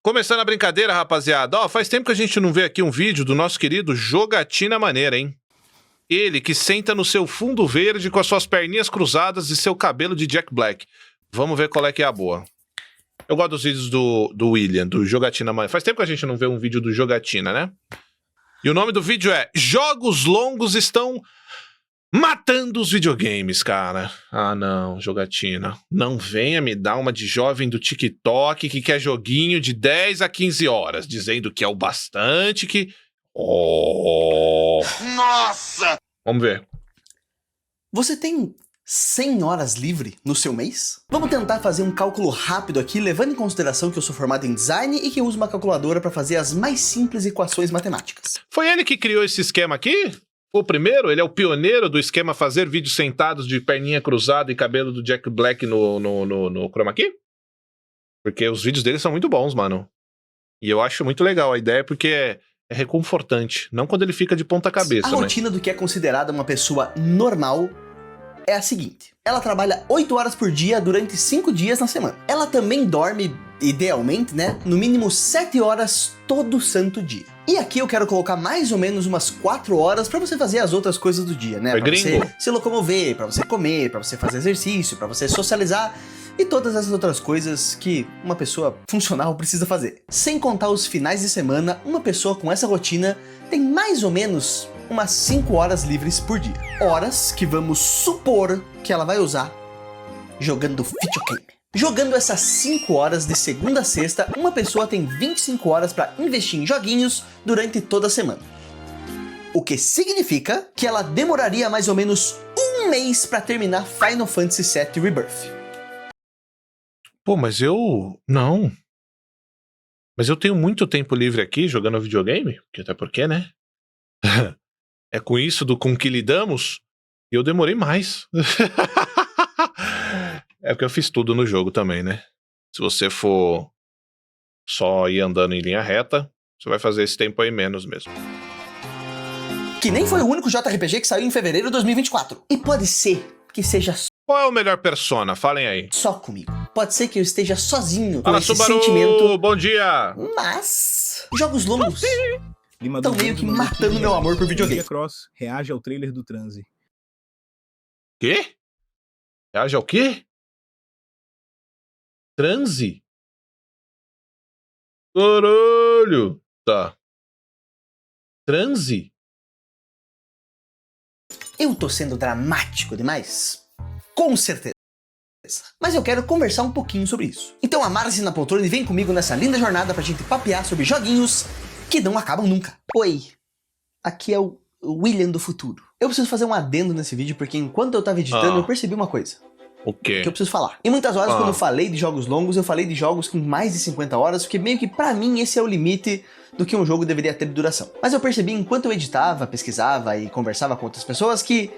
Começando a brincadeira, rapaziada. Ó, faz tempo que a gente não vê aqui um vídeo do nosso querido Jogatina Maneira, hein? Ele que senta no seu fundo verde com as suas perninhas cruzadas e seu cabelo de Jack Black. Vamos ver qual é que é a boa. Eu gosto dos vídeos do William, do Jogatina Maneira. Faz tempo que a gente não vê um vídeo do Jogatina, né? E o nome do vídeo é Jogos Longos Estão Matando os Videogames, cara. Ah, não, Jogatina. Não venha me dar uma de jovem do TikTok que quer joguinho de 10 a 15 horas, dizendo que é o bastante que... Oh! Nossa! Vamos ver. Você tem 100 horas livre no seu mês? Vamos tentar fazer um cálculo rápido aqui, levando em consideração que eu sou formado em design e que eu uso uma calculadora para fazer as mais simples equações matemáticas. Foi ele que criou esse esquema aqui? O primeiro? Ele é o pioneiro do esquema fazer vídeos sentados de perninha cruzada e cabelo do Jack Black no Chroma Key? Porque os vídeos dele são muito bons, mano. E eu acho muito legal a ideia porque é reconfortante. Não quando ele fica de ponta cabeça, A né? rotina do que é considerada uma pessoa normal é a seguinte. Ela trabalha 8 horas por dia durante 5 dias na semana. Ela também dorme, idealmente, né, no mínimo 7 horas todo santo dia. E aqui eu quero colocar mais ou menos umas 4 horas pra você fazer as outras coisas do dia, né? É Pra você gringo? se locomover, pra você comer, pra você fazer exercício, pra você socializar e todas essas outras coisas que uma pessoa funcional precisa fazer. Sem contar os finais de semana, uma pessoa com essa rotina tem mais ou menos umas 5 horas livres por dia. Horas que vamos supor que ela vai usar jogando videogame. Jogando essas 5 horas de segunda a sexta, uma pessoa tem 25 horas para investir em joguinhos durante toda a semana. O que significa que ela demoraria mais ou menos um mês para terminar Final Fantasy VII Rebirth. Pô, mas eu... Não. Mas eu tenho muito tempo livre aqui jogando videogame. Até porque, né? É com isso com que lidamos. E eu demorei mais. É porque eu fiz tudo no jogo também, né? Se você for só ir andando em linha reta, você vai fazer esse tempo aí menos mesmo. Que nem foi o único JRPG que saiu em fevereiro de 2024. E pode ser que seja Qual é o melhor Persona? Falem aí. só comigo. Pode ser que eu esteja sozinho com Fala, esse Subaru! sentimento. Bom dia! Mas jogos longos Lima estão do meio Mundo que mandou matando 15 meu amor por reais. videogame. Lia Cross reage ao trailer do Transe. Quê? Reage ao quê? Transe? Caralho! Tá. Transe? Eu tô sendo dramático demais? Com certeza. Mas eu quero conversar um pouquinho sobre isso. Então amarre-se na poltrona e vem comigo nessa linda jornada pra gente papear sobre joguinhos que não acabam nunca. Oi, aqui é o William do futuro. Eu preciso fazer um adendo nesse vídeo porque enquanto eu tava editando eu percebi uma coisa O quê? que eu preciso falar. E muitas horas quando eu falei de jogos longos, eu falei de jogos com mais de 50 horas, porque meio que pra mim esse é o limite do que um jogo deveria ter de duração. Mas eu percebi enquanto eu editava, pesquisava e conversava com outras pessoas que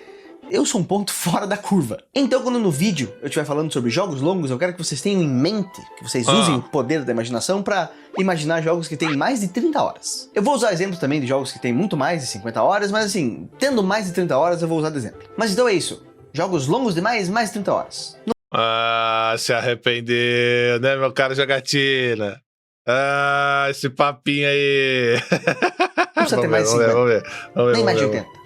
eu sou um ponto fora da curva. Então quando no vídeo eu estiver falando sobre jogos longos, eu quero que vocês tenham em mente, que vocês usem o poder da imaginação pra imaginar jogos que têm mais de 30 horas. Eu vou usar exemplos também de jogos que têm muito mais de 50 horas, mas assim, tendo mais de 30 horas eu vou usar de exemplo. Mas então é isso. Jogos longos demais, mais de 30 horas. Ah, se arrependeu, né, meu caro Jogatina? Ah, esse papinho aí. Não precisa ter mais de 50. Vamos ver. Nem mais de 80.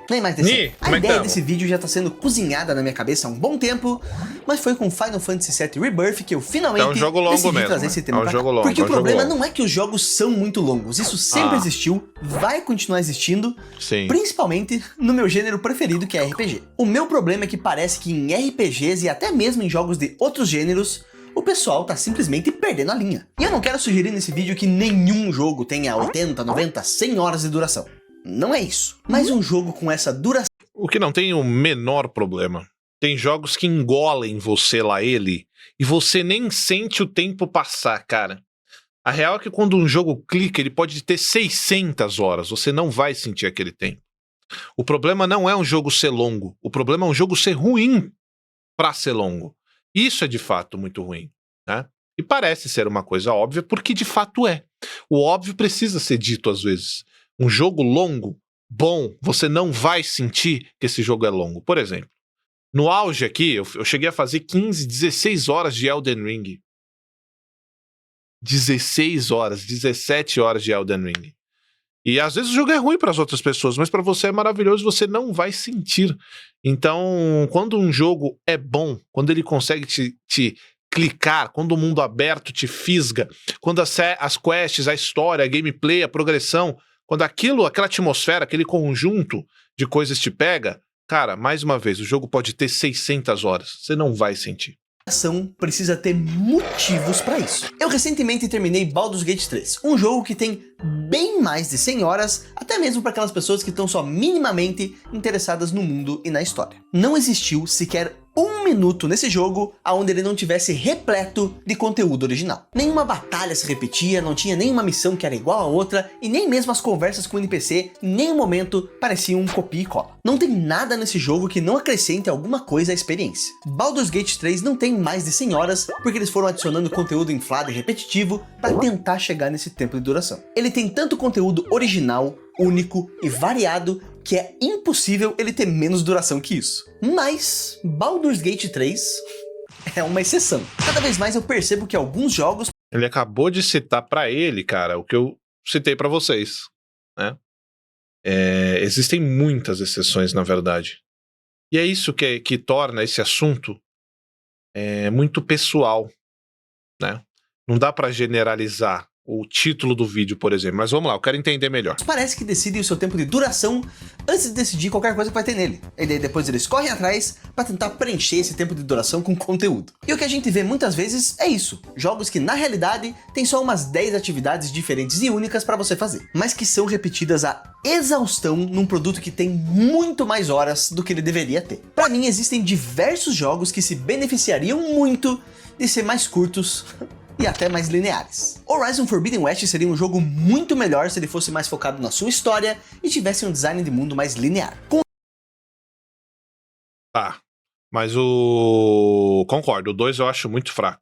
Nem mais de 100. Ni, A como é que ideia tamo? desse vídeo já tá sendo cozinhada na minha cabeça há um bom tempo, mas foi com Final Fantasy VII Rebirth que eu finalmente É um jogo longo decidi mesmo, trazer né? esse tema É um pra cá. jogo longo, Porque é o um jogo problema longo. não é que os jogos são muito longos, isso sempre existiu, vai continuar existindo, Sim. principalmente no meu gênero preferido, que é RPG. O meu problema é que parece que em RPGs e até mesmo em jogos de outros gêneros, o pessoal tá simplesmente perdendo a linha. E eu não quero sugerir nesse vídeo que nenhum jogo tenha 80, 90, 100 horas de duração. Não é isso. Mas um jogo com essa duração O que não tem o menor problema. Tem jogos que engolem você lá ele e você nem sente o tempo passar, cara. A real é que quando um jogo clica, ele pode ter 600 horas, você não vai sentir aquele tempo. O problema não é um jogo ser longo, o problema é um jogo ser ruim pra ser longo. Isso é de fato muito ruim, né? E parece ser uma coisa óbvia, porque de fato é. O óbvio precisa ser dito às vezes. Um jogo longo, bom, você não vai sentir que esse jogo é longo. Por exemplo, no auge aqui, eu cheguei a fazer 15, 16 horas de Elden Ring. 16 horas, 17 horas de Elden Ring. E às vezes o jogo é ruim para as outras pessoas, mas para você é maravilhoso, você não vai sentir. Então, quando um jogo é bom, quando ele consegue te clicar, quando o mundo aberto te fisga, quando as quests, a história, a gameplay, a progressão, quando aquela atmosfera, aquele conjunto de coisas te pega, cara, mais uma vez, o jogo pode ter 600 horas, você não vai sentir. A ação precisa ter motivos pra isso. Eu recentemente terminei Baldur's Gate 3, um jogo que tem bem mais de 100 horas, até mesmo para aquelas pessoas que estão só minimamente interessadas no mundo e na história. Não existiu sequer um minuto nesse jogo onde ele não tivesse repleto de conteúdo original. Nenhuma batalha se repetia, não tinha nenhuma missão que era igual a outra, e nem mesmo as conversas com o NPC em nenhum momento pareciam um copia e cola. Não tem nada nesse jogo que não acrescente alguma coisa à experiência. Baldur's Gate 3 não tem mais de 100 horas porque eles foram adicionando conteúdo inflado e repetitivo para tentar chegar nesse tempo de duração. Ele tem tanto conteúdo original, único e variado que é impossível ele ter menos duração que isso. Mas Baldur's Gate 3 é uma exceção. Cada vez mais eu percebo que alguns jogos... Ele acabou de citar pra ele, cara, o que eu citei pra vocês, né? Existem muitas exceções, na verdade. E é isso que torna esse assunto muito pessoal, né? Não dá pra generalizar o título do vídeo, por exemplo. Mas vamos lá, eu quero entender melhor. Parece que decidem o seu tempo de duração antes de decidir qualquer coisa que vai ter nele. E daí depois eles correm atrás para tentar preencher esse tempo de duração com conteúdo. E o que a gente vê muitas vezes é isso. Jogos que na realidade tem só umas 10 atividades diferentes e únicas para você fazer. Mas que são repetidas a exaustão num produto que tem muito mais horas do que ele deveria ter. Para mim existem diversos jogos que se beneficiariam muito de ser mais curtos e até mais lineares. Horizon Forbidden West seria um jogo muito melhor se ele fosse mais focado na sua história e tivesse um design de mundo mais linear. Tá, mas concordo, o 2 eu acho muito fraco.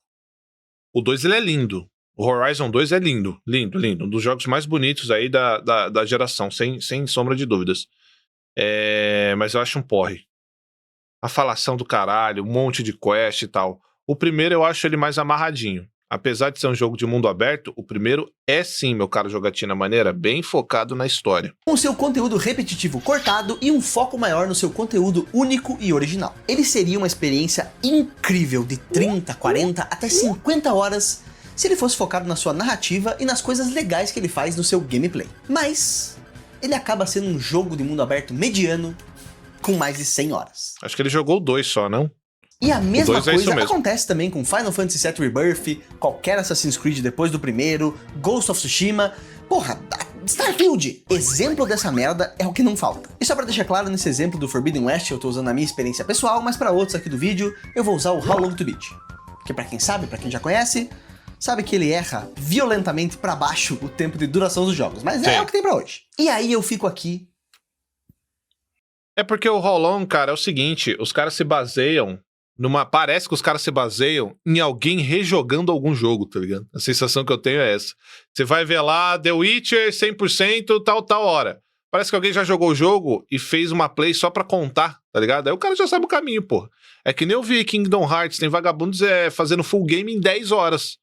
O 2 ele é lindo. O Horizon 2 é lindo, lindo, lindo. Um dos jogos mais bonitos aí da geração, sem sombra de dúvidas. Mas eu acho um porre. A falação do caralho, um monte de quest e tal. O primeiro eu acho ele mais amarradinho. Apesar de ser um jogo de mundo aberto, o primeiro é sim, meu caro Jogatina Maneira, bem focado na história. Com seu conteúdo repetitivo cortado e um foco maior no seu conteúdo único e original. Ele seria uma experiência incrível de 30, 40, até 50 horas se ele fosse focado na sua narrativa e nas coisas legais que ele faz no seu gameplay. Mas ele acaba sendo um jogo de mundo aberto mediano com mais de 100 horas. Acho que ele jogou o 2 só, não? E a mesma coisa acontece também com Final Fantasy VII Rebirth, qualquer Assassin's Creed depois do primeiro, Ghost of Tsushima, porra, Starfield! Exemplo dessa merda é o que não falta. E só pra deixar claro, nesse exemplo do Forbidden West eu tô usando a minha experiência pessoal, mas pra outros aqui do vídeo eu vou usar o How Long to Beat. Que pra quem sabe, pra quem já conhece, sabe que ele erra violentamente pra baixo o tempo de duração dos jogos, mas é o que tem pra hoje. E aí eu fico aqui... É porque o How Long, cara, é o seguinte, os caras se baseiam parece que os caras se baseiam em alguém rejogando algum jogo, tá ligado? A sensação que eu tenho é essa. Você vai ver lá, The Witcher 100%, tal hora. Parece que alguém já jogou o jogo e fez uma play só pra contar, tá ligado? Aí o cara já sabe o caminho, pô. É que nem eu vi Kingdom Hearts, tem vagabundos fazendo full game em 10 horas.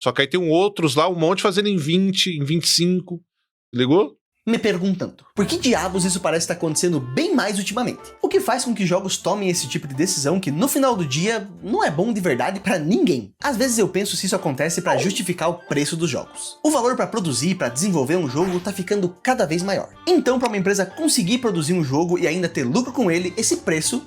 Só que aí tem outros lá, um monte fazendo em 20, em 25, ligou? Me perguntando, por que diabos isso parece estar acontecendo bem mais ultimamente? O que faz com que jogos tomem esse tipo de decisão que no final do dia não é bom de verdade pra ninguém? Às vezes eu penso se isso acontece pra justificar o preço dos jogos. O valor pra produzir e pra desenvolver um jogo tá ficando cada vez maior. Então pra uma empresa conseguir produzir um jogo e ainda ter lucro com ele, esse preço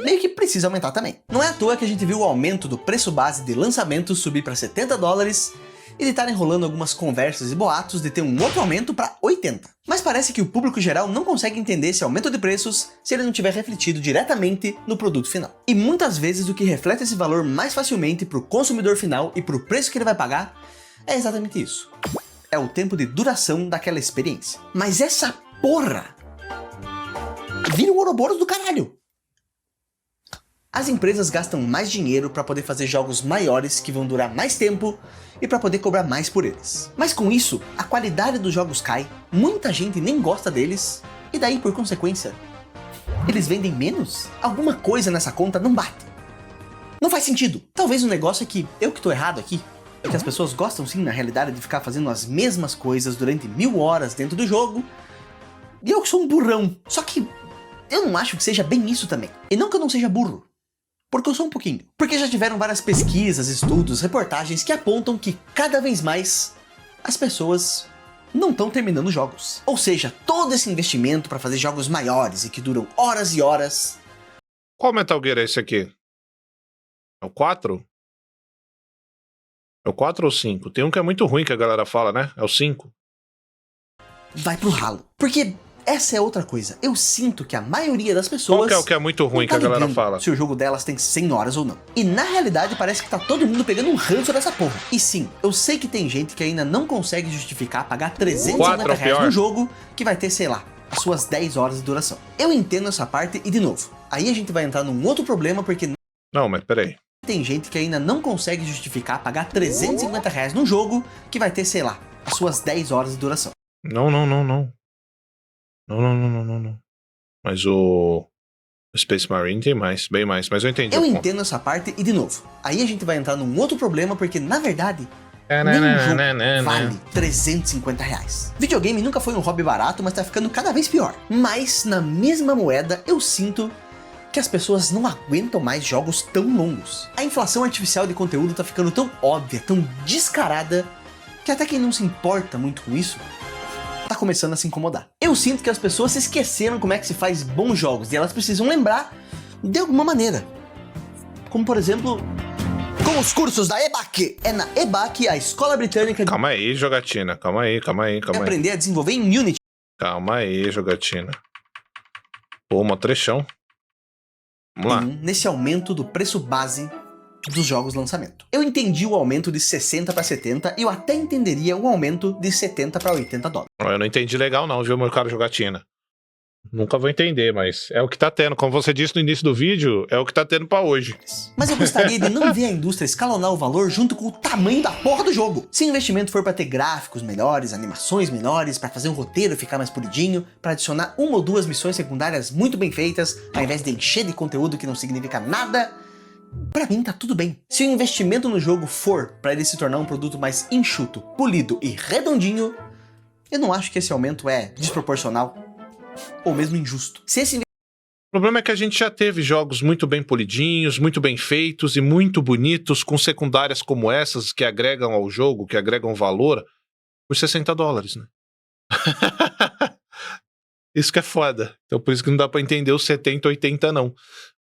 meio que precisa aumentar também. Não é à toa que a gente viu o aumento do preço base de lançamento subir pra $70 e de estar enrolando algumas conversas e boatos de ter um outro aumento para 80. Mas parece que o público geral não consegue entender esse aumento de preços se ele não tiver refletido diretamente no produto final. E muitas vezes o que reflete esse valor mais facilmente para o consumidor final e para o preço que ele vai pagar é exatamente isso. É o tempo de duração daquela experiência. Mas essa porra vira um Ouroboros do caralho. As empresas gastam mais dinheiro para poder fazer jogos maiores que vão durar mais tempo e para poder cobrar mais por eles. Mas com isso, a qualidade dos jogos cai, muita gente nem gosta deles, e daí, por consequência, eles vendem menos? Alguma coisa nessa conta não bate. Não faz sentido. Talvez o negócio é que eu que tô errado aqui. que as pessoas gostam sim, na realidade, de ficar fazendo as mesmas coisas durante 1000 horas dentro do jogo. E eu que sou um burrão. Só que eu não acho que seja bem isso também. E não que eu não seja burro. Porque eu sou um pouquinho. Porque já tiveram várias pesquisas, estudos, reportagens que apontam que cada vez mais as pessoas não estão terminando jogos. Ou seja, todo esse investimento para fazer jogos maiores e que duram horas e horas. Qual Metal Gear é esse aqui? É o 4? É o 4 ou 5? Tem um que é muito ruim que a galera fala, né? É o 5. Vai pro ralo. Porque essa é outra coisa. Eu sinto que a maioria das pessoas... Qual que é o que é muito ruim que a galera fala? Se o jogo delas tem 100 horas ou não. E na realidade parece que tá todo mundo pegando um ranço dessa porra. E sim, eu sei que tem gente que ainda não consegue justificar pagar R$350 no jogo que vai ter, sei lá, as suas 10 horas de duração. Eu entendo essa parte e, de novo, aí a gente vai entrar num outro problema porque... Não, mas peraí. Tem gente que ainda não consegue justificar pagar R$350 num jogo que vai ter, sei lá, as suas 10 horas de duração. Não. Mas o Space Marine tem mais, bem mais, mas eu entendi. Eu entendo essa parte e, de novo, aí a gente vai entrar num outro problema porque, na verdade, nenhum jogo vale R$350. Videogame nunca foi um hobby barato, mas tá ficando cada vez pior. Mas, na mesma moeda, eu sinto que as pessoas não aguentam mais jogos tão longos. A inflação artificial de conteúdo tá ficando tão óbvia, tão descarada, que até quem não se importa muito com isso tá começando a se incomodar. Eu sinto que as pessoas se esqueceram como é que se faz bons jogos e elas precisam lembrar de alguma maneira. Como, por exemplo, com os cursos da EBAC. É na EBAC, a escola britânica... Calma aí, jogatina. Calma aí. Aprender a desenvolver em Unity. Calma aí, jogatina. Pô, uma trechão. Vamos lá. Nesse aumento do preço base dos jogos lançamento. Eu entendi o aumento de 60 para 70 e eu até entenderia um aumento de 70 para 80 dólares. Eu não entendi legal não, viu, meu caro jogatina? Nunca vou entender, mas é o que tá tendo. Como você disse no início do vídeo, é o que tá tendo pra hoje. Mas eu gostaria de não ver a indústria escalonar o valor junto com o tamanho da porra do jogo. Se o investimento for pra ter gráficos melhores, animações melhores, pra fazer um roteiro ficar mais polidinho, pra adicionar uma ou duas missões secundárias muito bem feitas, ao invés de encher de conteúdo que não significa nada, pra mim tá tudo bem. Se o investimento no jogo for pra ele se tornar um produto mais enxuto, polido e redondinho, eu não acho que esse aumento é desproporcional ou mesmo injusto. Se esse O problema é que a gente já teve jogos muito bem polidinhos, muito bem feitos e muito bonitos, com secundárias como essas, que agregam ao jogo, que agregam valor, por 60 dólares, né? Isso que é foda. Então por isso que não dá pra entender os 70, 80 não.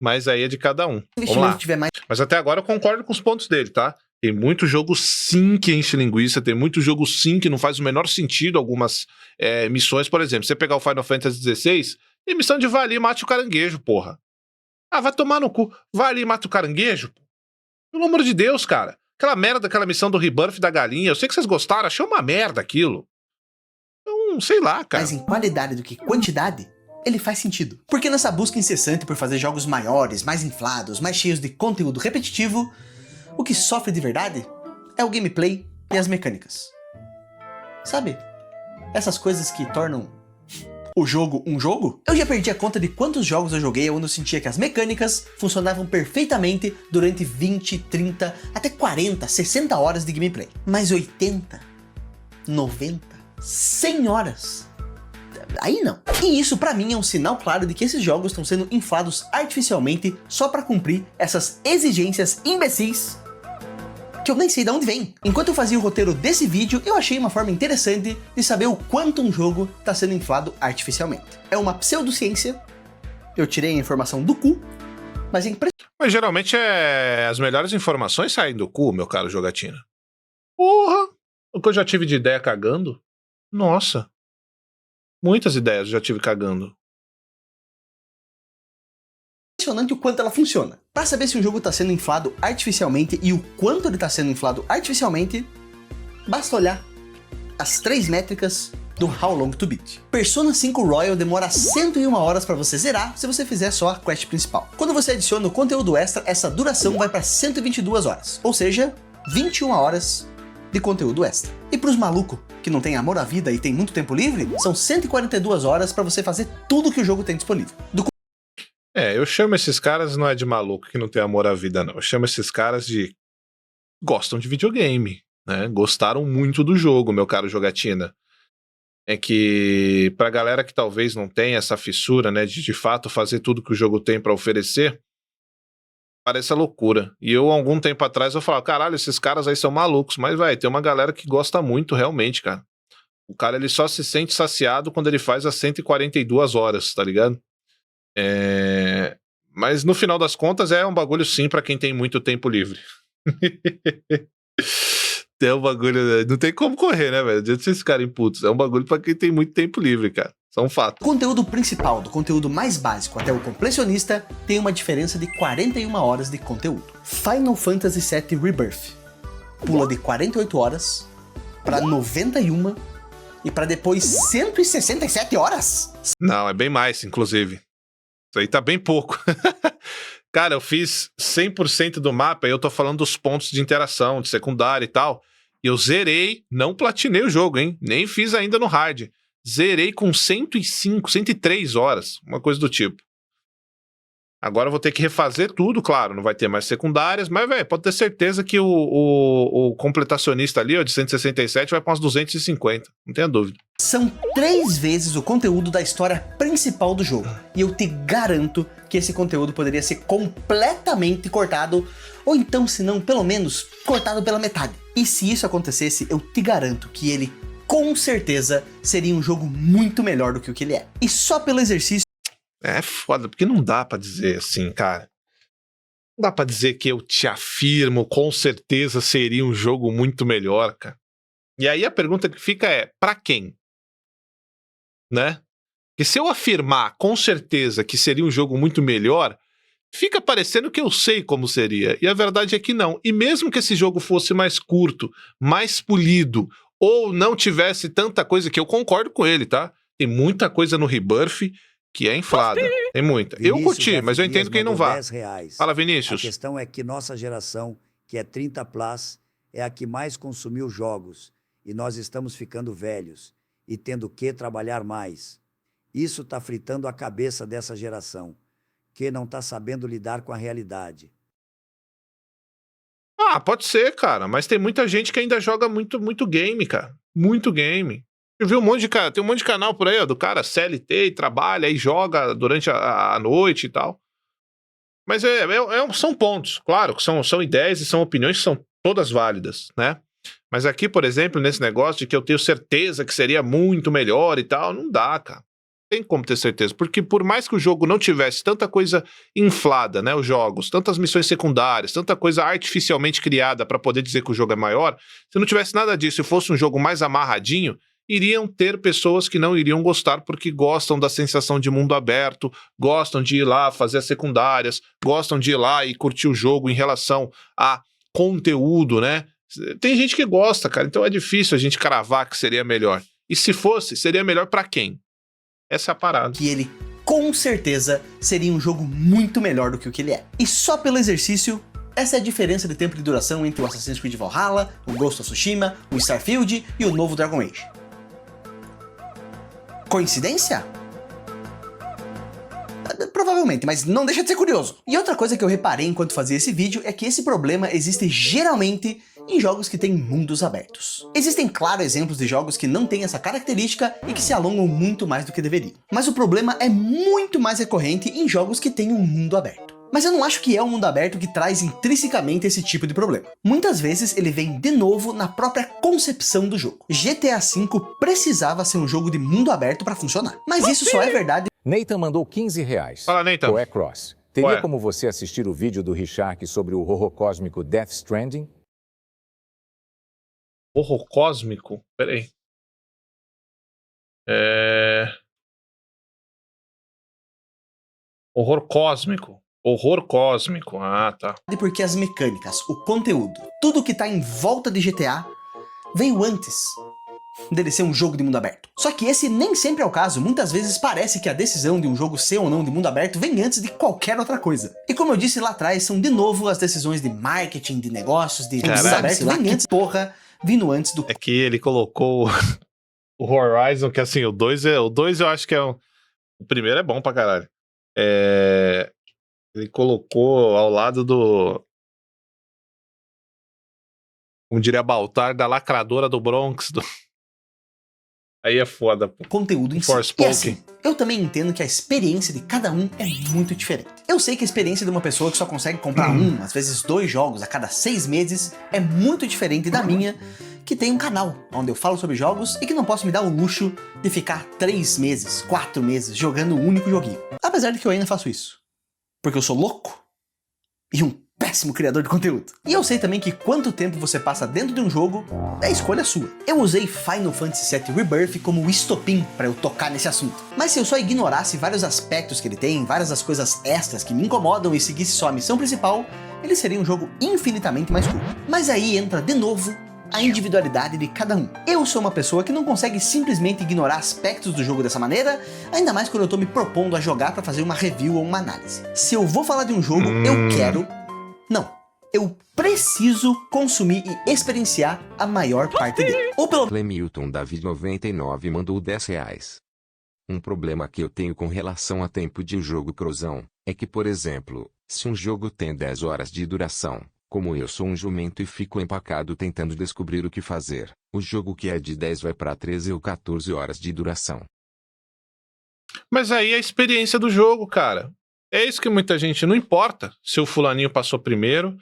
Mas aí é de cada um. Vamos lá. Tiver mais... Mas até agora eu concordo com os pontos dele, tá? Tem muito jogo sim que enche linguiça, tem muito jogo sim que não faz o menor sentido algumas missões. Por exemplo, você pegar o Final Fantasy XVI, tem missão de vai ali e mate o caranguejo, porra. Ah, vai tomar no cu. Vai ali e mata o caranguejo? Pelo amor de Deus, cara. Aquela merda daquela missão do Rebirth da galinha, eu sei que vocês gostaram, achei uma merda aquilo. Então, sei lá, cara. Mais em qualidade do que quantidade, ele faz sentido. Porque nessa busca incessante por fazer jogos maiores, mais inflados, mais cheios de conteúdo repetitivo, o que sofre de verdade é o gameplay e as mecânicas. Sabe? Essas coisas que tornam o jogo um jogo? Eu já perdi a conta de quantos jogos eu joguei onde eu sentia que as mecânicas funcionavam perfeitamente durante 20, 30, até 40, 60 horas de gameplay. Mas 80, 90, 100 horas... aí não. E isso pra mim é um sinal claro de que esses jogos estão sendo inflados artificialmente só pra cumprir essas exigências imbecis que eu nem sei de onde vem. Enquanto eu fazia o roteiro desse vídeo, eu achei uma forma interessante de saber o quanto um jogo está sendo inflado artificialmente. É uma pseudociência, eu tirei a informação do cu, mas é impressionante. Mas geralmente as melhores informações saem do cu, meu caro jogatina. Porra! O que eu já tive de ideia cagando? Nossa. Muitas ideias eu já tive cagando. Impressionante o quanto ela funciona. Para saber se um jogo está sendo inflado artificialmente e o quanto ele está sendo inflado artificialmente, basta olhar as 3 métricas do How Long to Beat. Persona 5 Royal demora 101 horas para você zerar se você fizer só a quest principal. Quando você adiciona o conteúdo extra, essa duração vai para 122 horas, ou seja, 21 horas de conteúdo extra. E para os malucos que não tem amor à vida e tem muito tempo livre, são 142 horas para você fazer tudo que o jogo tem disponível. Eu chamo esses caras, não é de maluco que não tem amor à vida, não. Eu chamo esses caras de... gostam de videogame. né? Gostaram muito do jogo, meu caro Jogatina. É que pra galera que talvez não tenha essa fissura, né, de fato fazer tudo que o jogo tem pra oferecer, parece loucura. E eu, algum tempo atrás, eu falava, caralho, esses caras aí são malucos. Mas, vai, tem uma galera que gosta muito, realmente, cara. O cara, ele só se sente saciado quando ele faz as 142 horas, tá ligado? Mas, no final das contas, é um bagulho, sim, pra quem tem muito tempo livre. É um bagulho... Não tem como correr, né, velho? Adianta vocês ficarem putos. É um bagulho pra quem tem muito tempo livre, cara. Isso é um fato. O conteúdo principal, do conteúdo mais básico até o completionista, tem uma diferença de 41 horas de conteúdo. Final Fantasy VII Rebirth pula de 48 horas para 91 e para depois 167 horas. Não, é bem mais, inclusive. Isso aí tá bem pouco. Cara, eu fiz 100% do mapa e eu tô falando dos pontos de interação, de secundária e tal. E eu zerei, não platinei o jogo, hein? Nem fiz ainda no hard. Zerei com 105, 103 horas, uma coisa do tipo. Agora eu vou ter que refazer tudo, claro, não vai ter mais secundárias, mas, velho, pode ter certeza que o completacionista ali, ó, de 167, vai para umas 250, não tenha dúvida. São 3 vezes o conteúdo da história principal do jogo. E eu te garanto que esse conteúdo poderia ser completamente cortado, ou então, se não, pelo menos, cortado pela metade. E se isso acontecesse, eu te garanto que ele, com certeza, seria um jogo muito melhor do que o que ele é. E só pelo exercício... É foda, porque não dá pra dizer assim, cara. Não dá pra dizer que eu te afirmo, com certeza seria um jogo muito melhor, cara. E aí a pergunta que fica é, pra quem? Né? Porque se eu afirmar com certeza que seria um jogo muito melhor, fica parecendo que eu sei como seria. E a verdade é que não. E mesmo que esse jogo fosse mais curto, mais polido, ou não tivesse tanta coisa, que eu concordo com ele, tá? Tem muita coisa no Rebirth que é inflada. Tem muita. Eu curti, mas eu entendo quem não vá. Fala, A Vinícius. questão é que nossa geração, que é 30 plus, é a que mais consumiu jogos. E nós estamos ficando velhos e tendo que trabalhar mais. Isso está fritando a cabeça dessa geração, que não está sabendo lidar com a realidade. Ah, pode ser, cara, mas tem muita gente que ainda joga muito, muito game, cara. Muito game. Eu vi um monte de cara, tem um monte de canal por aí, ó, do cara CLT e trabalha e joga durante a noite e tal. Mas são pontos, claro, que são ideias e são opiniões que são todas válidas, né? Mas aqui, por exemplo, nesse negócio de que eu tenho certeza que seria muito melhor e tal, não dá, cara. Não tem como ter certeza, porque por mais que o jogo não tivesse tanta coisa inflada, né, os jogos, tantas missões secundárias, tanta coisa artificialmente criada pra poder dizer que o jogo é maior, se não tivesse nada disso e fosse um jogo mais amarradinho, iriam ter pessoas que não iriam gostar porque gostam da sensação de mundo aberto, gostam de ir lá fazer as secundárias, gostam de ir lá e curtir o jogo em relação a conteúdo, né? Tem gente que gosta, cara, então é difícil a gente cravar que seria melhor. E se fosse, seria melhor pra quem? Essa é a parada. Que ele, com certeza, seria um jogo muito melhor do que o que ele é. E só pelo exercício, essa é a diferença de tempo de duração entre o Assassin's Creed Valhalla, o Ghost of Tsushima, o Starfield e o novo Dragon Age. Coincidência? Provavelmente, mas não deixa de ser curioso. E outra coisa que eu reparei enquanto fazia esse vídeo é que esse problema existe geralmente em jogos que têm mundos abertos. Existem, claro, exemplos de jogos que não têm essa característica e que se alongam muito mais do que deveriam. Mas o problema é muito mais recorrente em jogos que têm um mundo aberto. Mas eu não acho que é o mundo aberto que traz intrinsecamente esse tipo de problema. Muitas vezes ele vem de novo na própria concepção do jogo. GTA V precisava ser um jogo de mundo aberto para funcionar. Mas isso só é verdade... Nathan mandou R$15. Fala, Nathan. Coé Cross. Teria Ué. como você assistir o vídeo do Richard sobre o horror cósmico Death Stranding? Horror cósmico? Peraí. Horror cósmico. Horror cósmico. Ah, tá. porque as mecânicas, o conteúdo, tudo que tá em volta de GTA veio antes dele ser um jogo de mundo aberto. Só que esse nem sempre é o caso, muitas vezes parece que a decisão de um jogo ser ou não de mundo aberto vem antes de qualquer outra coisa. E como eu disse lá atrás, são de novo as decisões de marketing, de negócios, de mundo aberto, vem antes, porra, vindo antes do... É que ele colocou o Horizon, que assim, o 2 eu acho que é o primeiro é bom pra caralho. Ele colocou ao lado do Como diria Baltar, da lacradora do Bronx. Aí é foda, pô. Conteúdo em si. E assim, eu também entendo que a experiência de cada um é muito diferente. Eu sei que a experiência de uma pessoa que só consegue comprar às vezes 2 jogos a cada 6 meses é muito diferente da minha, que tem um canal onde eu falo sobre jogos e que não posso me dar o luxo de ficar 3 meses, 4 meses jogando um único joguinho. Apesar de que eu ainda faço isso. Porque eu sou louco e um péssimo criador de conteúdo. E eu sei também que quanto tempo você passa dentro de um jogo é escolha sua. Eu usei Final Fantasy VII Rebirth como estopim para eu tocar nesse assunto. Mas se eu só ignorasse vários aspectos que ele tem, várias das coisas extras que me incomodam e seguisse só a missão principal, ele seria um jogo infinitamente mais curto. Mas aí entra de novo a individualidade de cada um. Eu sou uma pessoa que não consegue simplesmente ignorar aspectos do jogo dessa maneira, ainda mais quando eu tô me propondo a jogar para fazer uma review ou uma análise. Se eu vou falar de um jogo, eu preciso consumir e experienciar a maior parte dele. Ou pelo Clemilton David 99 mandou R$10. Um problema que eu tenho com relação a tempo de um jogo crozão, é que, por exemplo, se um jogo tem 10 horas de duração, como eu sou um jumento e fico empacado tentando descobrir o que fazer, o jogo que é de 10 vai para 13 ou 14 horas de duração. Mas aí é a experiência do jogo, cara. É isso que muita gente... Não importa se o fulaninho passou primeiro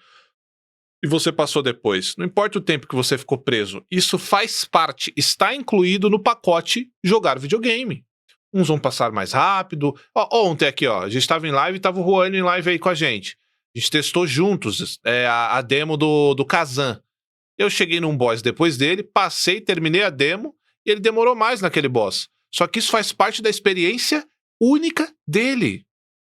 e você passou depois. Não importa o tempo que você ficou preso. Isso faz parte, está incluído no pacote jogar videogame. Uns vão passar mais rápido. Ontem aqui, a gente estava em live e estava o Juan em live aí com a gente. A gente testou juntos a demo do Kazan. Eu cheguei num boss depois dele, passei, terminei a demo e ele demorou mais naquele boss. Só que isso faz parte da experiência única dele.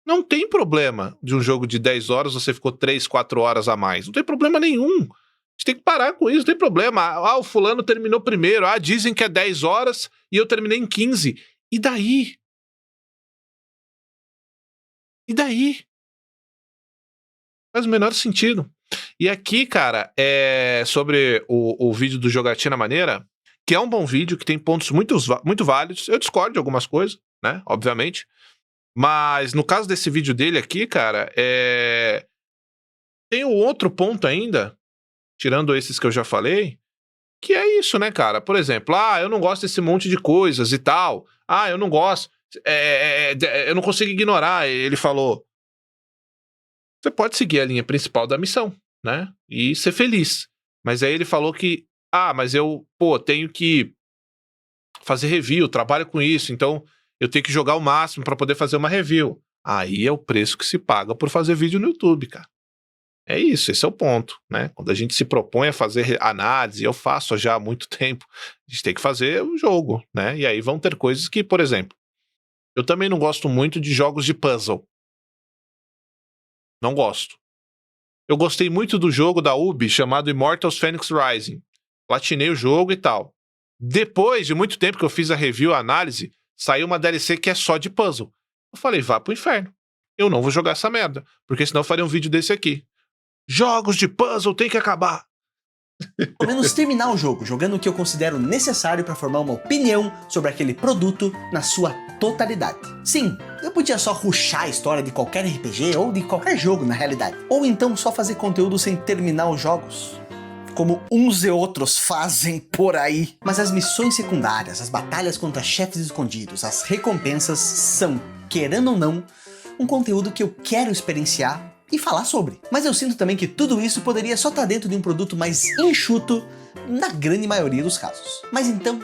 Não tem problema de um jogo de 10 horas você ficou 3, 4 horas a mais. Não tem problema nenhum. A gente tem que parar com isso, não tem problema. O fulano terminou primeiro. Dizem que é 10 horas e eu terminei em 15. E daí? E daí? Faz o menor sentido. E aqui, cara, sobre o vídeo do Jogatina Maneira, que é um bom vídeo, que tem pontos muito válidos. Eu discordo de algumas coisas, né? Obviamente. Mas no caso desse vídeo dele aqui, cara, tem um outro ponto ainda, tirando esses que eu já falei, que é isso, né, cara? Por exemplo, eu não gosto desse monte de coisas e tal. Eu não gosto. Eu não consigo ignorar. Ele falou. Você pode seguir a linha principal da missão, né? E ser feliz. Mas aí ele falou que, mas eu, tenho que fazer review, trabalho com isso, então eu tenho que jogar o máximo pra poder fazer uma review. Aí é o preço que se paga por fazer vídeo no YouTube, cara. É isso, esse é o ponto, né? Quando a gente se propõe a fazer análise, eu faço já há muito tempo, a gente tem que fazer o jogo, né? E aí vão ter coisas que, por exemplo, eu também não gosto muito de jogos de puzzle. Não gosto. Eu gostei muito do jogo da Ubi chamado Immortals Fenyx Rising. Platinei o jogo e tal. Depois de muito tempo que eu fiz a review, a análise, saiu uma DLC que é só de puzzle. Eu falei, vá pro inferno. Eu não vou jogar essa merda, porque senão eu faria um vídeo desse aqui. Jogos de puzzle tem que acabar. Pelo menos terminar o jogo, jogando o que eu considero necessário para formar uma opinião sobre aquele produto na sua totalidade. Sim, eu podia só rushar a história de qualquer RPG ou de qualquer jogo na realidade. Ou então só fazer conteúdo sem terminar os jogos, como uns e outros fazem por aí. Mas as missões secundárias, as batalhas contra chefes escondidos, as recompensas são, querendo ou não, um conteúdo que eu quero experienciar e falar sobre. Mas eu sinto também que tudo isso poderia só estar dentro de um produto mais enxuto na grande maioria dos casos. Mas então,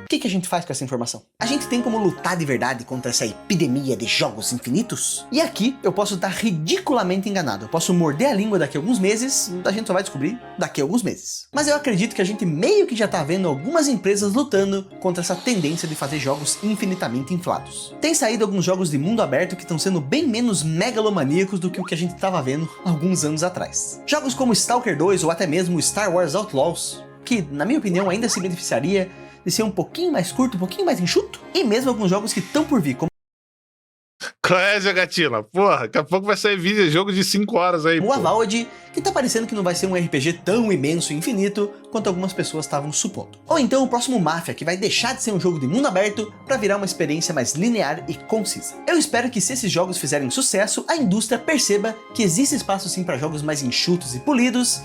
o que a gente faz com essa informação? A gente tem como lutar de verdade contra essa epidemia de jogos infinitos? E aqui eu posso estar ridiculamente enganado. Eu posso morder a língua daqui a alguns meses, a gente só vai descobrir daqui a alguns meses. Mas eu acredito que a gente meio que já tá vendo algumas empresas lutando contra essa tendência de fazer jogos infinitamente inflados. Tem saído alguns jogos de mundo aberto que estão sendo bem menos megalomaníacos do que o que a gente estava vendo alguns anos atrás. Jogos como Stalker 2 ou até mesmo Star Wars Outlaws, que na minha opinião ainda se beneficiaria de ser um pouquinho mais curto, um pouquinho mais enxuto, e mesmo alguns jogos que estão por vir, como Qual é, Jogatina? Porra, daqui a pouco vai sair vídeo, jogo de 5 horas aí, o Avowed, que tá parecendo que não vai ser um RPG tão imenso e infinito quanto algumas pessoas estavam supondo. Ou então o próximo Mafia, que vai deixar de ser um jogo de mundo aberto para virar uma experiência mais linear e concisa. Eu espero que se esses jogos fizerem sucesso, a indústria perceba que existe espaço sim para jogos mais enxutos e polidos,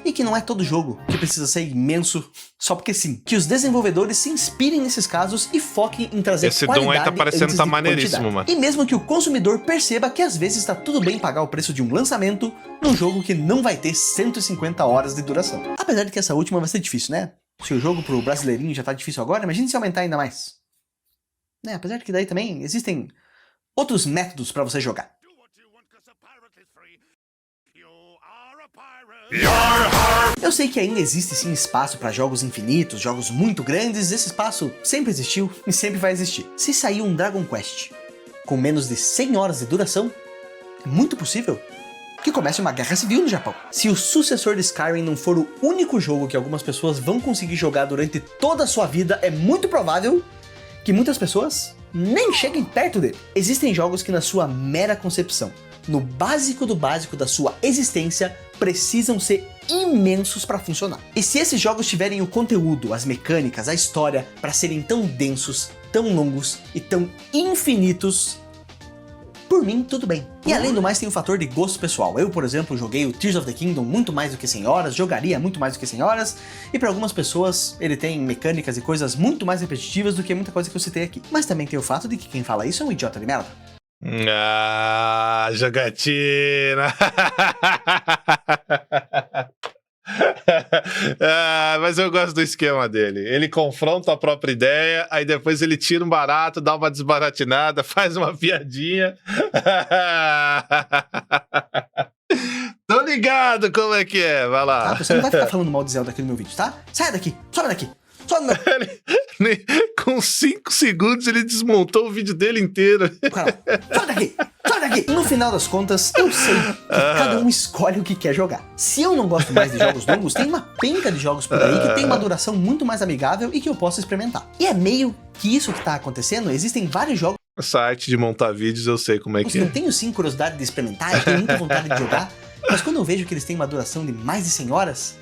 E que não é todo jogo que precisa ser imenso só porque sim. Que os desenvolvedores se inspirem nesses casos e foquem em trazer Esse Doom aí qualidade tá parecendo antes tá de maneiríssimo, quantidade. mano. E mesmo que o consumidor perceba que às vezes tá tudo bem pagar o preço de um lançamento num jogo que não vai ter 150 horas de duração. Apesar de que essa última vai ser difícil, né? Se o jogo pro brasileirinho já tá difícil agora, imagine se aumentar ainda mais. Né? Apesar de que daí também existem outros métodos pra você jogar. Eu sei que ainda existe sim espaço para jogos infinitos, jogos muito grandes, esse espaço sempre existiu e sempre vai existir. Se sair um Dragon Quest com menos de 100 horas de duração, é muito possível que comece uma guerra civil no Japão. Se o sucessor de Skyrim não for o único jogo que algumas pessoas vão conseguir jogar durante toda a sua vida, é muito provável que muitas pessoas nem cheguem perto dele. Existem jogos que na sua mera concepção, no básico do básico da sua existência, precisam ser imensos para funcionar. E se esses jogos tiverem o conteúdo, as mecânicas, a história para serem tão densos, tão longos e tão infinitos, por mim, tudo bem. E além do mais, tem o fator de gosto pessoal. Eu, por exemplo, joguei o Tears of the Kingdom muito mais do que 100 horas, jogaria muito mais do que 100 horas, e para algumas pessoas, ele tem mecânicas e coisas muito mais repetitivas do que muita coisa que eu citei aqui. Mas também tem o fato de que quem fala isso é um idiota de merda. Ah, jogatina! Ah, mas eu gosto do esquema dele. Ele confronta a própria ideia, aí depois ele tira um barato, dá uma desbaratinada, faz uma piadinha. Tô ligado como é que é, vai lá. Tá? Você não vai ficar falando mal de Zelda aqui no meu vídeo, tá? Sai daqui, sobe daqui. Sobe meu... Com 5 segundos ele desmontou o vídeo dele inteiro. Cara, sobe daqui, sobe daqui. No final das contas, eu sei que cada um escolhe o que quer jogar. Se eu não gosto mais de jogos longos, tem uma penca de jogos por aí que tem uma duração muito mais amigável e que eu posso experimentar. E é meio que isso que tá acontecendo. Existem vários jogos. Essa arte de montar vídeos eu sei como é que Eu é. tenho sim curiosidade de experimentar, eu tenho muita vontade de jogar, mas quando eu vejo que eles têm uma duração de mais de 100 horas,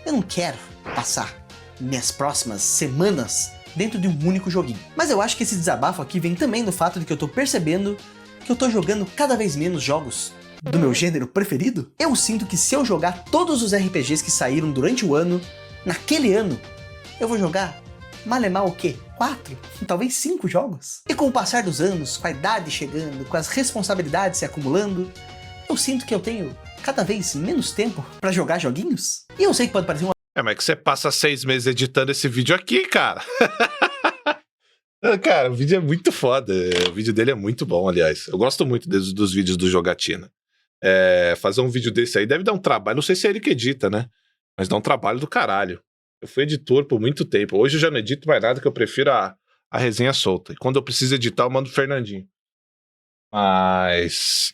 eu não quero passar minhas próximas semanas dentro de um único joguinho. Mas eu acho que esse desabafo aqui vem também do fato de que eu tô percebendo que eu tô jogando cada vez menos jogos do meu gênero preferido. Eu sinto que se eu jogar todos os RPGs que saíram durante o ano, naquele ano, eu vou jogar malemar o quê? 4? Talvez 5 jogos? E com o passar dos anos, com a idade chegando, com as responsabilidades se acumulando, eu sinto que eu tenho cada vez menos tempo pra jogar joguinhos. E eu sei que pode parecer uma... Mas é que você passa 6 meses editando esse vídeo aqui, cara. Cara, o vídeo é muito foda. O vídeo dele é muito bom, aliás. Eu gosto muito dos vídeos do Jogatina. Fazer um vídeo desse aí deve dar um trabalho. Não sei se é ele que edita, né? Mas dá um trabalho do caralho. Eu fui editor por muito tempo. Hoje eu já não edito mais nada, que eu prefiro a resenha solta. E quando eu preciso editar, eu mando o Fernandinho. Mas...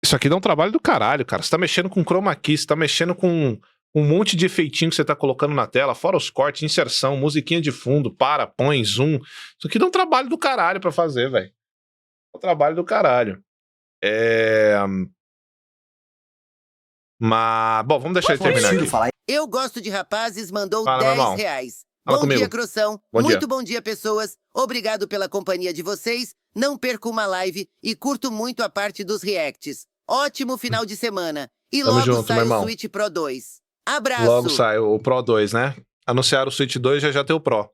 isso aqui dá um trabalho do caralho, cara. Você tá mexendo com chroma key, você tá mexendo com um monte de efeitinho que você tá colocando na tela, fora os cortes, inserção, musiquinha de fundo, põe, zoom. Isso aqui dá um trabalho do caralho pra fazer, velho. É um trabalho do caralho. Mas, bom, vamos deixar ele terminar aqui. falar. Eu gosto de rapazes, mandou Fala, meu irmão. R$10. Fala Bom comigo. dia, Croção. Bom Muito dia. bom dia, pessoas. Obrigado pela companhia de vocês. Não perco uma live e curto muito a parte dos reacts. Ótimo final de semana. E Tamo logo junto, sai meu o irmão. Switch Pro 2. Abraço. Logo sai o Pro 2, né? Anunciaram o Switch 2, já tem o Pro.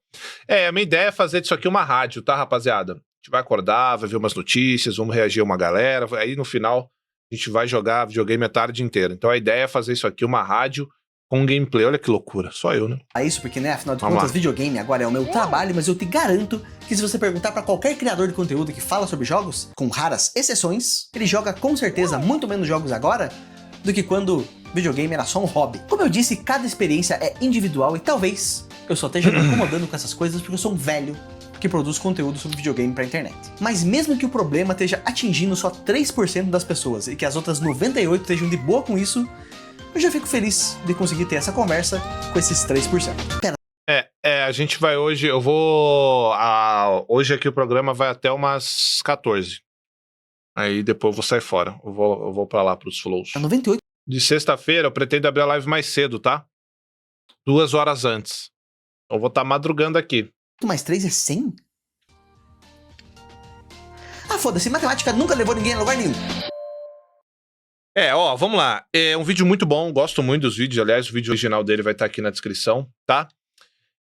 A minha ideia é fazer disso aqui uma rádio, tá, rapaziada? A gente vai acordar, vai ver umas notícias, vamos reagir a uma galera, aí no final a gente vai jogar videogame a tarde inteira. Então a ideia é fazer isso aqui uma rádio com gameplay. Olha que loucura, só eu, né? Isso porque, né, afinal de Vamos contas, lá. videogame agora é o meu trabalho, mas eu te garanto que se você perguntar pra qualquer criador de conteúdo que fala sobre jogos, com raras exceções, ele joga com certeza muito menos jogos agora do que quando videogame era só um hobby. Como eu disse, cada experiência é individual e talvez eu só esteja me incomodando com essas coisas porque eu sou um velho que produz conteúdo sobre videogame pra internet. Mas mesmo que o problema esteja atingindo só 3% das pessoas e que as outras 98% estejam de boa com isso, eu já fico feliz de conseguir ter essa conversa com esses 3%. Pera, A gente vai hoje, eu vou... hoje aqui o programa vai até umas 14. Aí depois eu vou sair fora. Eu vou pra lá, pros flows. 98 De sexta-feira eu pretendo abrir a live mais cedo, tá? 2 horas antes. Eu vou estar madrugando aqui. mais 3 é 100? Ah, foda-se, matemática nunca levou ninguém a lugar nenhum. Vamos lá. É um vídeo muito bom, gosto muito dos vídeos. Aliás, o vídeo original dele vai estar aqui na descrição, tá?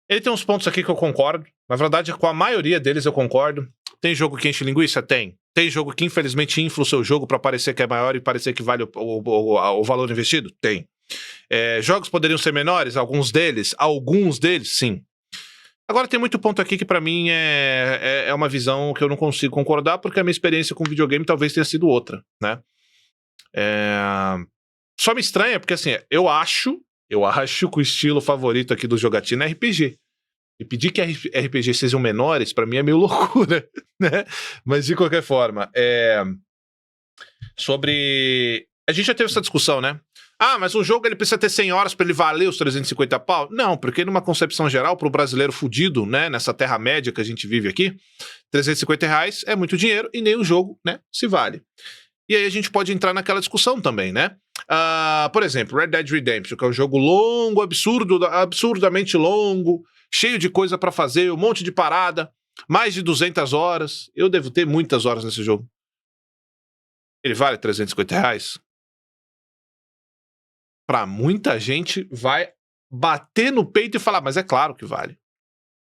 Ele tem uns pontos aqui que eu concordo. Na verdade, com a maioria deles eu concordo. Tem jogo que enche linguiça? Tem. Tem jogo que infelizmente infla o seu jogo pra parecer que é maior e parecer que vale o valor investido? Tem. Jogos poderiam ser menores? Alguns deles, sim. Agora tem muito ponto aqui que pra mim é uma visão que eu não consigo concordar, porque a minha experiência com videogame talvez tenha sido outra, né? Só me estranha, porque assim, eu acho que o estilo favorito aqui do Jogatina é RPG. E pedir que RPG sejam menores, pra mim é meio loucura, né? Mas de qualquer forma, sobre... A gente já teve essa discussão, né? Ah, mas o jogo ele precisa ter 100 horas pra ele valer os 350 pau? Não, porque numa concepção geral, pro brasileiro fudido, né? Nessa terra-média que a gente vive aqui, 350 reais é muito dinheiro e nem o jogo, né? Se vale. E aí a gente pode entrar naquela discussão também, né? Por exemplo, Red Dead Redemption, que é um jogo longo, absurdamente longo, cheio de coisa pra fazer, um monte de parada, mais de 200 horas. Eu devo ter muitas horas nesse jogo. Ele vale 350 reais? Pra muita gente vai bater no peito e falar, mas é claro que vale.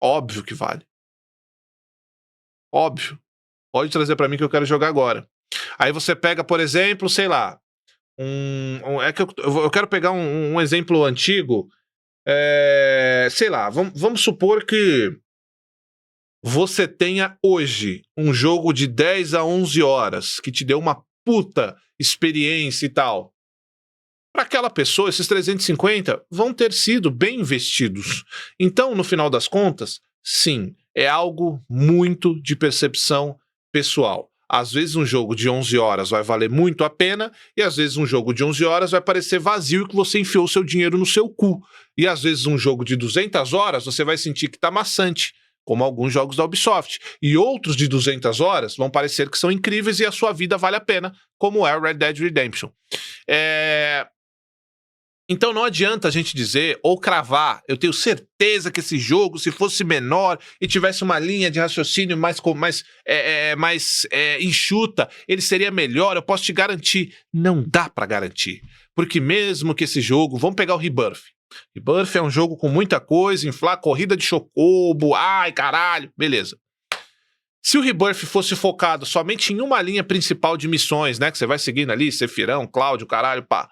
Óbvio que vale. Óbvio. Pode trazer pra mim que eu quero jogar agora. Aí você pega, por exemplo, sei lá, eu quero pegar um exemplo antigo, sei lá, vamos supor que você tenha hoje um jogo de 10 a 11 horas, que te deu uma puta experiência e tal. Para aquela pessoa, esses 350 vão ter sido bem investidos. Então, no final das contas, sim, é algo muito de percepção pessoal. Às vezes um jogo de 11 horas vai valer muito a pena e às vezes um jogo de 11 horas vai parecer vazio e que você enfiou seu dinheiro no seu cu. E às vezes um jogo de 200 horas você vai sentir que tá maçante, como alguns jogos da Ubisoft. E outros de 200 horas vão parecer que são incríveis e a sua vida vale a pena, como é o Red Dead Redemption. Então não adianta a gente dizer ou cravar, eu tenho certeza que esse jogo, se fosse menor e tivesse uma linha de raciocínio mais enxuta, ele seria melhor, eu posso te garantir. Não dá pra garantir. Porque mesmo que esse jogo, vamos pegar o Rebirth. Rebirth é um jogo com muita coisa, inflar corrida de chocobo, ai caralho, beleza. Se o Rebirth fosse focado somente em uma linha principal de missões, né, que você vai seguindo ali, Sephiroth, Cláudio, caralho, pá,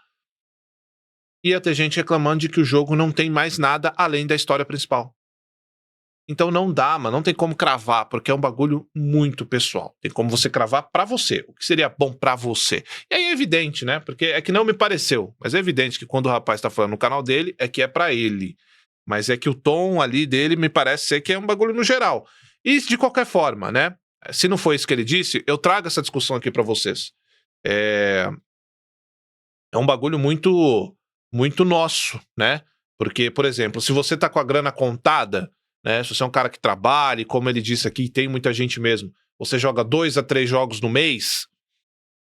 ia ter gente reclamando de que o jogo não tem mais nada além da história principal. Então não dá, mano, não tem como cravar, porque é um bagulho muito pessoal. Tem como você cravar pra você, o que seria bom pra você. E aí é evidente, né, porque é que não me pareceu, mas é evidente que quando o rapaz tá falando no canal dele, é que é pra ele. Mas é que o tom ali dele me parece ser que é um bagulho no geral. E de qualquer forma, né, se não foi isso que ele disse, eu trago essa discussão aqui pra vocês. É um bagulho muito nosso, né? Porque, por exemplo, se você tá com a grana contada, né? Se você é um cara que trabalha, e como ele disse aqui, tem muita gente mesmo, você joga 2 a 3 jogos no mês,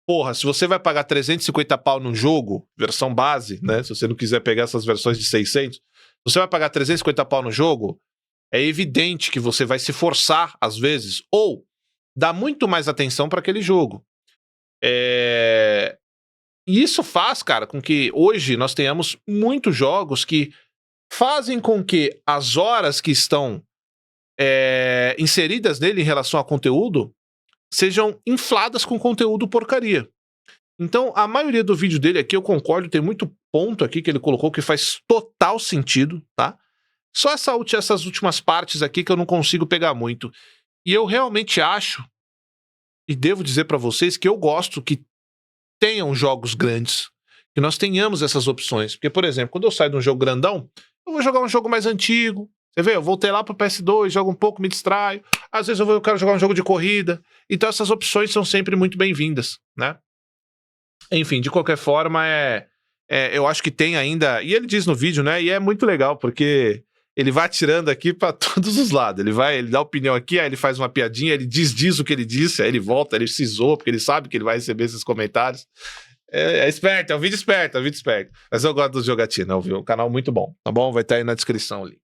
porra, se você vai pagar 350 pau num jogo, versão base, né? Se você não quiser pegar essas versões de 600, você vai pagar 350 pau no jogo, é evidente que você vai se forçar, às vezes, ou dar muito mais atenção para aquele jogo. E isso faz, cara, com que hoje nós tenhamos muitos jogos que fazem com que as horas que estão inseridas nele em relação a conteúdo sejam infladas com conteúdo porcaria. Então, a maioria do vídeo dele aqui, eu concordo, tem muito ponto aqui que ele colocou que faz total sentido, tá? Só essas últimas partes aqui que eu não consigo pegar muito. E eu realmente acho, e devo dizer pra vocês, que eu gosto que tenham jogos grandes, que nós tenhamos essas opções. Porque, por exemplo, quando eu saio de um jogo grandão, eu vou jogar um jogo mais antigo. Você vê, eu voltei lá pro PS2, jogo um pouco, me distraio. Às vezes eu quero jogar um jogo de corrida. Então essas opções são sempre muito bem-vindas, né? Enfim, de qualquer forma, eu acho que tem ainda... E ele diz no vídeo, né? E é muito legal, porque ele vai atirando aqui pra todos os lados. Ele dá opinião aqui, aí ele faz uma piadinha, ele diz o que ele disse, aí ele volta, ele se zoa, porque ele sabe que ele vai receber esses comentários. É esperto, é um vídeo esperto, Mas eu gosto do Jogatina, é um canal muito bom, tá bom? Vai estar aí na descrição o link.